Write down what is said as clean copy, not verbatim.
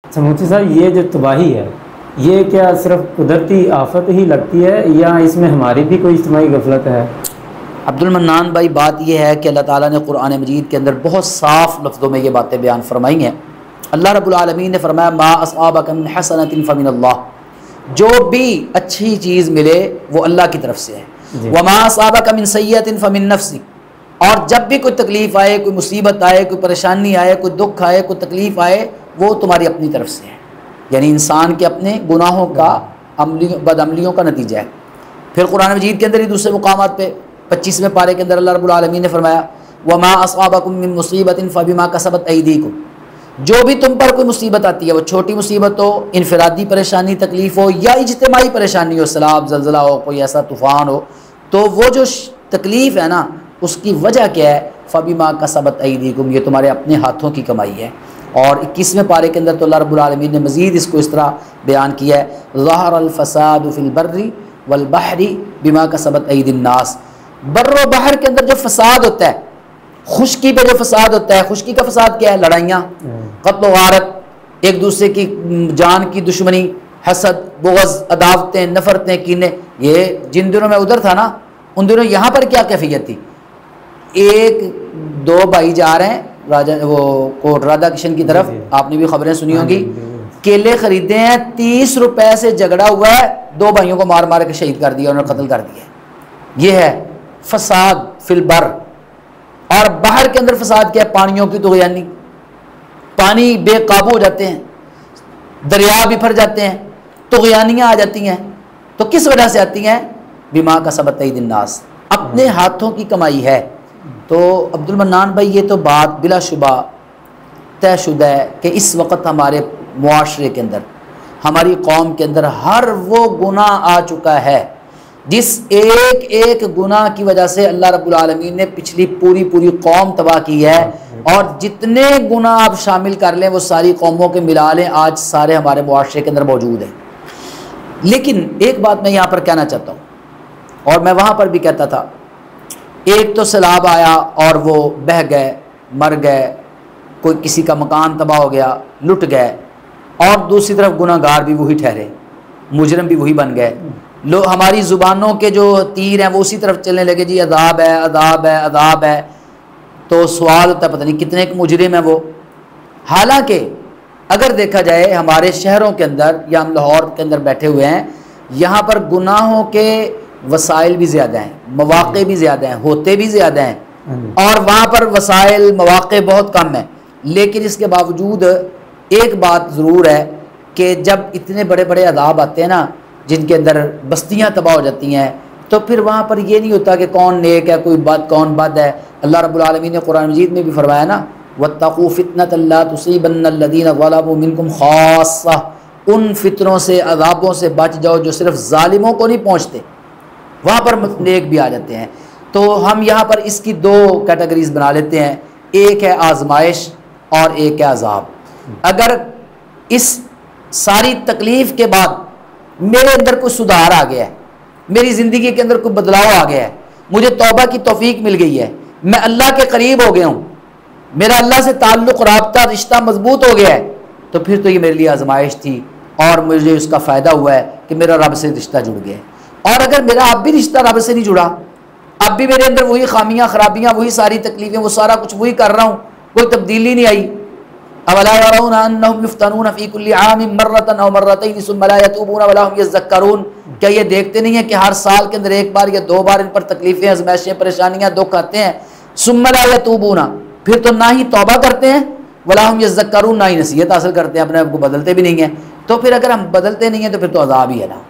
اچھا مفتی صاحب، یہ جو تباہی ہے یہ کیا صرف قدرتی آفت ہی لگتی ہے یا اس میں ہماری بھی کوئی اجتماعی غفلت ہے؟ عبد المنان بھائی، بات یہ ہے کہ اللہ تعالیٰ نے قرآن مجید کے اندر بہت صاف لفظوں میں یہ باتیں بیان فرمائی ہیں۔ اللہ رب العالمین نے فرمایا ما اصابک من حسنۃ فمن اللہ، جو بھی اچھی چیز ملے وہ اللہ کی طرف سے ہے۔ وما اصابک من سیئۃ فمن نفسک، اور جب بھی کوئی تکلیف آئے، کوئی مصیبت آئے، کوئی پریشانی آئے، کوئی دکھ آئے، کوئی تکلیف آئے، وہ تمہاری اپنی طرف سے ہے، یعنی انسان کے اپنے گناہوں کا، بد عملیوں کا نتیجہ ہے۔ پھر قرآن مجید کے اندر ہی دوسرے مقامات پہ 25ویں پارے کے اندر اللہ رب العالمین نے فرمایا وما اصابکم من مصیبۃ فبما کسبت ایدیکم، جو بھی تم پر کوئی مصیبت آتی ہے، وہ چھوٹی مصیبت ہو، انفرادی پریشانی تکلیف ہو، یا اجتماعی پریشانی ہو، سیلاب زلزلہ ہو، کوئی ایسا طوفان ہو، تو وہ جو تکلیف ہے نا، اس کی وجہ کیا ہے؟ فبما کسبت ایدیکم، یہ تمہارے اپنے ہاتھوں کی کمائی ہے۔ اور 21ویں پارے کے اندر تو اللہ رب العالمین نے مزید اس کو اس طرح بیان کیا ہے ظہر الفساد فی البر والبحر بما کسبت ایدی الناس، بر و بحر کے اندر جو فساد ہوتا ہے، خشکی پہ جو فساد ہوتا ہے، خشکی کا فساد کیا ہے؟ لڑائیاں، قتل و غارت، ایک دوسرے کی جان کی دشمنی، حسد، بغض، عداوتیں، نفرتیں، کینے۔ یہ جن دنوں میں ادھر تھا نا، ان دنوں یہاں پر کیا کیفیت تھی؟ ایک دو بھائی جا رہے ہیں کوٹ رادھا کشن کی طرف، آپ نے بھی خبریں سنی ہوں گی، کیلے خریدے ہیں، 30 روپے سے جھگڑا ہوا ہے، 2 بھائیوں کو مار مار کے شہید کر دیا، انہوں نے قتل کر دیا۔ یہ ہے فساد فی البر۔ اور باہر کے اندر فساد کیا ہے؟ پانیوں کی طغیانی، پانی بے قابو ہو جاتے ہیں، دریا بفر جاتے ہیں، طغیانیاں آ جاتی ہیں۔ تو کس وجہ سے آتی ہیں؟ بما کسبت ایدی الناس، اپنے ہاتھوں کی کمائی ہے۔ تو عبد المنان بھائی، یہ تو بات بلا شبہ طے شدہ ہے کہ اس وقت ہمارے معاشرے کے اندر، ہماری قوم کے اندر ہر وہ گناہ آ چکا ہے جس ایک ایک گناہ کی وجہ سے اللہ رب العالمین نے پچھلی پوری قوم تباہ کی ہے۔ اور جتنے گناہ آپ شامل کر لیں، وہ ساری قوموں کے ملا لیں، آج سارے ہمارے معاشرے کے اندر موجود ہیں۔ لیکن ایک بات میں یہاں پر کہنا چاہتا ہوں، اور میں وہاں پر بھی کہتا تھا، ایک تو سیلاب آیا اور وہ بہہ گئے، مر گئے، کوئی کسی کا مکان تباہ ہو گیا، لٹ گئے، اور دوسری طرف گناہ گار بھی وہی ٹھہرے، مجرم بھی وہی بن گئے۔ ہماری زبانوں کے جو تیر ہیں وہ اسی طرف چلنے لگے، جی عذاب ہے، عذاب ہے، عذاب ہے۔ تو سوال ہوتا ہے پتہ نہیں کتنے مجرم ہیں وہ۔ حالانکہ اگر دیکھا جائے ہمارے شہروں کے اندر، یا ہم لاہور کے اندر بیٹھے ہوئے ہیں، یہاں پر گناہوں کے وسائل بھی زیادہ ہیں، مواقع بھی زیادہ ہیں، ہوتے بھی زیادہ ہیں، اور وہاں پر وسائل، مواقع بہت کم ہیں۔ لیکن اس کے باوجود ایک بات ضرور ہے کہ جب اتنے بڑے بڑے عذاب آتے ہیں نا، جن کے اندر بستیاں تباہ ہو جاتی ہیں، تو پھر وہاں پر یہ نہیں ہوتا کہ کون نیک ہے، کوئی بد، کون بد ہے۔ اللہ رب العالمین نے قرآن مجید میں بھی فرمایا نا وَاتَّقُوا فِتْنَةً لَا تُصِيبَنَّ الَّذِينَ ظَلَمُوا مِنْكُمْ خَاصَّةً، ان فتنوں سے، عذابوں سے بچ جاؤ جو صرف ظالموں کو نہیں پہنچتے، وہاں پر نیک بھی آ جاتے ہیں۔ تو ہم یہاں پر اس کی 2 کیٹیگریز بنا لیتے ہیں، ایک ہے آزمائش اور ایک ہے عذاب۔ اگر اس ساری تکلیف کے بعد میرے اندر کوئی سدھار آ گیا ہے، میری زندگی کے اندر کوئی بدلاؤ آ گیا ہے، مجھے توبہ کی توفیق مل گئی ہے، میں اللہ کے قریب ہو گیا ہوں، میرا اللہ سے تعلق، رابطہ، رشتہ مضبوط ہو گیا ہے، تو پھر تو یہ میرے لیے آزمائش تھی، اور مجھے اس کا فائدہ ہوا ہے کہ میرا رب سے رشتہ جڑ گیا ہے۔ اور اگر میرا اب بھی رشتہ رب سے نہیں جڑا، اب بھی میرے اندر وہی خامیاں، خرابیاں، وہی ساری تکلیفیں، وہ سارا کچھ وہی کر رہا ہوں، کوئی تبدیلی نہیں آئی، اولا يرون انهم يفتنون في كل عام مرة او مرتين ثم لا يتوبون ولا هم يذكرون، کیا یہ دیکھتے نہیں ہیں کہ ہر سال کے اندر 1 بار یا 2 بار ان پر تکلیفیں، آزمائشیں، پریشانیاں، دکھ آتے ہیں، ثم لا يتوبون، پھر تو نہ ہی توبہ کرتے ہیں، ولا هم يذكرون، نہ ہی نصیحت حاصل کرتے ہیں، اپنے آپ کو بدلتے بھی نہیں ہیں۔ تو پھر اگر ہم بدلتے نہیں ہیں تو پھر تو عذاب ہی ہے نا۔